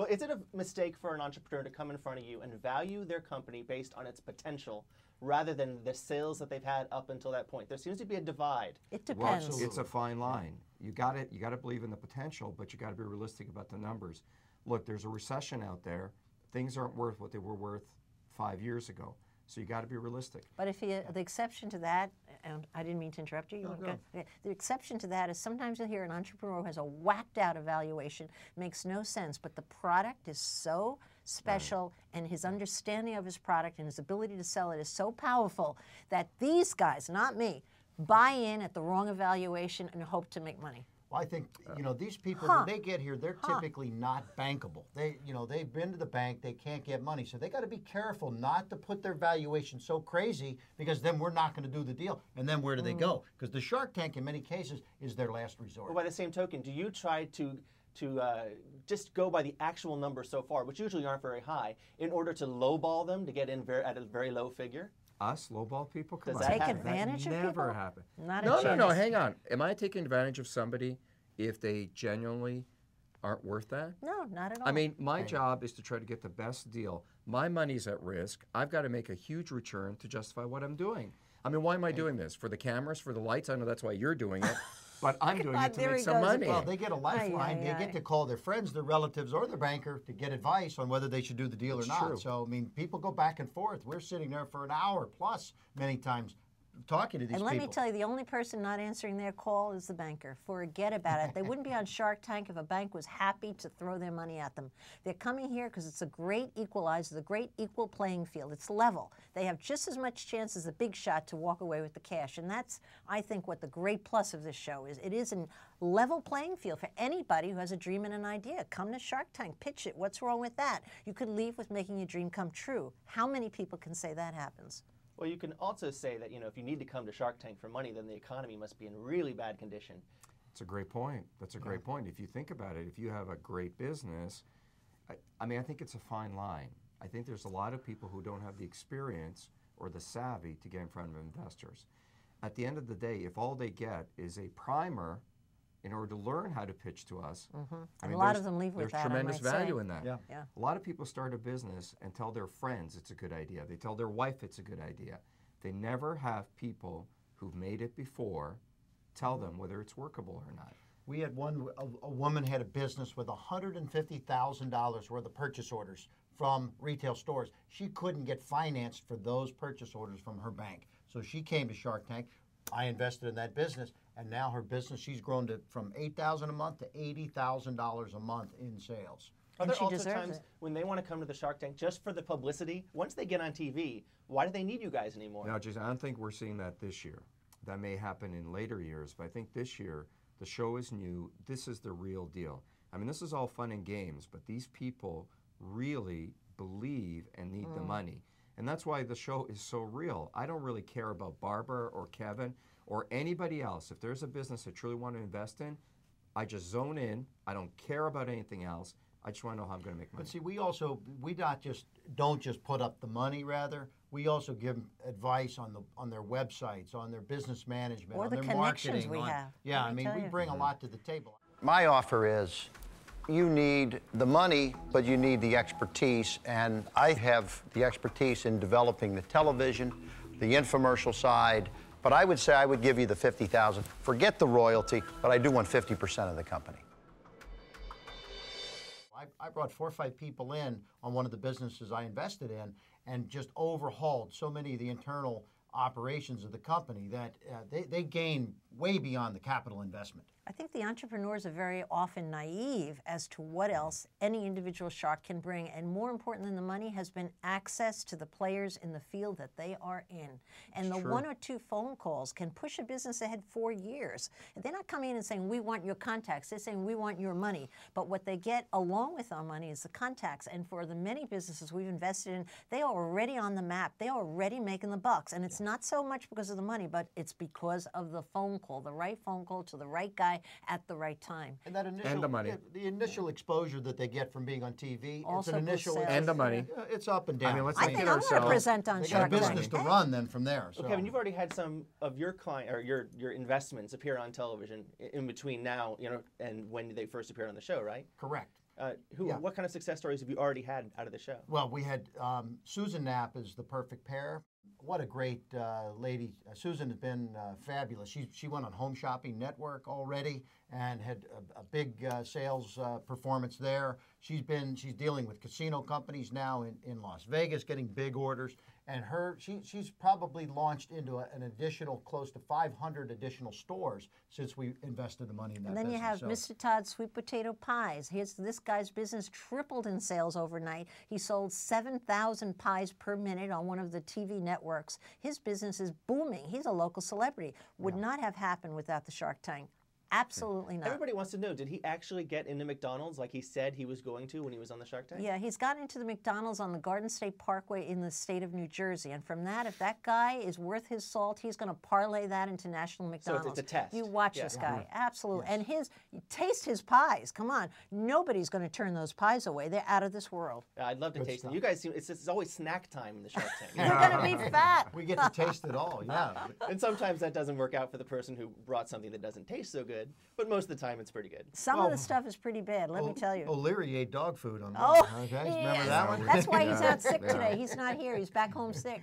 is it a mistake for an entrepreneur to come in front of you and value their company based on its potential rather than the sales that they've had up until that point? There seems to be a divide. It depends. Well, it's a fine line. You got to believe in the potential, but you got to be realistic about the numbers. Look, there's a recession out there. Things aren't worth what they were worth 5 years ago. So you got to be realistic. But if the exception to that, and I didn't mean to interrupt you. The exception to that is sometimes you'll hear an entrepreneur who has a whacked out evaluation, makes no sense, but the product is so special and his understanding of his product and his ability to sell it is so powerful that these guys, not me, buy in at the wrong evaluation and hope to make money. Well, I think, these people, when they get here, they're typically not bankable. They've been to the bank, they can't get money. So they got to be careful not to put their valuation so crazy because then we're not going to do the deal. And then where do they go? Because the Shark Tank, in many cases, is their last resort. Well, by the same token, do you try to just go by the actual numbers so far, which usually aren't very high, in order to lowball them to get in at a very low figure? Us, lowball people? Come on. Take advantage of people? Never happen. Not a No, chance. hang on. Am I taking advantage of somebody if they genuinely aren't worth that? No, not at all. I mean, my job is to try to get the best deal. My money's at risk. I've got to make a huge return to justify what I'm doing. I mean, why am I doing this? For the cameras, for the lights? I know that's why you're doing it. But I'm doing it to make some money. Well, they get a lifeline. They get to call their friends, their relatives, or their banker to get advice on whether they should do the deal or not. True. So, I mean, people go back and forth. We're sitting there for an hour plus many times talking to these people. And let me tell you, the only person not answering their call is the banker. Forget about it. They wouldn't be on Shark Tank if a bank was happy to throw their money at them. They're coming here because it's a great equalizer, a great equal playing field. It's level. They have just as much chance as a big shot to walk away with the cash. And that's, I think, what the great plus of this show is. It is a level playing field for anybody who has a dream and an idea. Come to Shark Tank, pitch it. What's wrong with that? You could leave with making your dream come true. How many people can say that happens? Well, you can also say that, if you need to come to Shark Tank for money, then the economy must be in really bad condition. That's a great point. That's a great point. If you think about it, if you have a great business, I mean, I think it's a fine line. I think there's a lot of people who don't have the experience or the savvy to get in front of investors. At the end of the day, if all they get is a primer in order to learn how to pitch to us, I mean, a lot of them leave with that. There's tremendous value in that. Yeah. A lot of people start a business and tell their friends it's a good idea. They tell their wife it's a good idea. They never have people who've made it before tell them whether it's workable or not. We had a woman had a business with $150,000 worth of purchase orders from retail stores. She couldn't get financed for those purchase orders from her bank. So she came to Shark Tank. I invested in that business, and now her business, she's grown from $8,000 a month to $80,000 a month in sales. Are there also times when they want to come to the Shark Tank just for the publicity? Once they get on TV, why do they need you guys anymore? No, Jason, I don't think we're seeing that this year. That may happen in later years, but I think this year, the show is new. This is the real deal. I mean, this is all fun and games, but these people really believe and need the money. And that's why the show is so real. I don't really care about Barbara or Kevin or anybody else. If there's a business I truly want to invest in, I just zone in. I don't care about anything else. I just want to know how I'm going to make money. But see, we don't just put up the money, rather. We also give them advice on their websites, on their business management, or on the their connections marketing. we have. Yeah, I mean, we bring a lot to the table. My offer is you need the money, but you need the expertise, and I have the expertise in developing the television, the infomercial side, but I would say I would give you the $50,000. Forget the royalty, but I do want 50% of the company. I brought 4 or 5 people in on one of the businesses I invested in and just overhauled so many of the internal operations of the company that they gain way beyond the capital investment. I think the entrepreneurs are very often naive as to what else any individual shark can bring, and more important than the money has been access to the players in the field that they are in. And the 1 or 2 phone calls can push a business ahead 4 years. And they're not coming in and saying, we want your contacts. They're saying, we want your money. But what they get along with our money is the contacts. And for the many businesses we've invested in, they are already on the map. They are already making the bucks. And it's not so much because of the money, but it's because of the phone call, the right phone call to the right guy at the right time. And that initial, and the money. The initial exposure that they get from being on TV, Also it's an initial sales. And the money. It's up and down. I mean, let's I make think it I'm going to ourselves. present on They got a Shark Tank. business to run then from there. So. Well, Kevin, you've already had some of your client or your investments appear on television in between now, and when they first appeared on the show, right? Correct. What kind of success stories have you already had out of the show? Well, we had Susan Knapp is the perfect pair. What a great lady. Susan has been fabulous. She went on Home Shopping Network already and had a big sales performance there. She's dealing with casino companies now in Las Vegas, getting big orders. And she's probably launched into an additional close to 500 additional stores since we invested the money in that business. And then you have Mr. Todd's Sweet Potato Pies. This guy's business tripled in sales overnight. He sold 7,000 pies per minute on one of the TV networks. His business is booming. He's a local celebrity. Would not have happened without the Shark Tank. Absolutely not. Everybody wants to know, did he actually get into McDonald's like he said he was going to when he was on the Shark Tank? Yeah, he's gotten into the McDonald's on the Garden State Parkway in the state of New Jersey. And from that, if that guy is worth his salt, he's going to parlay that into national McDonald's. So it's a test. You watch this guy. Absolutely. And taste his pies. Come on. Nobody's going to turn those pies away. They're out of this world. I'd love to taste them. You guys seem, it's always snack time in the Shark Tank. You're going to be fat. We get to taste it all, yeah. And sometimes that doesn't work out for the person who brought something that doesn't taste so good. But most of the time, it's pretty good. Some of the stuff is pretty bad, let me tell you. O'Leary ate dog food on that. Oh, Okay, yes. remember that one? That's why he's out sick today. He's not here. He's back home sick.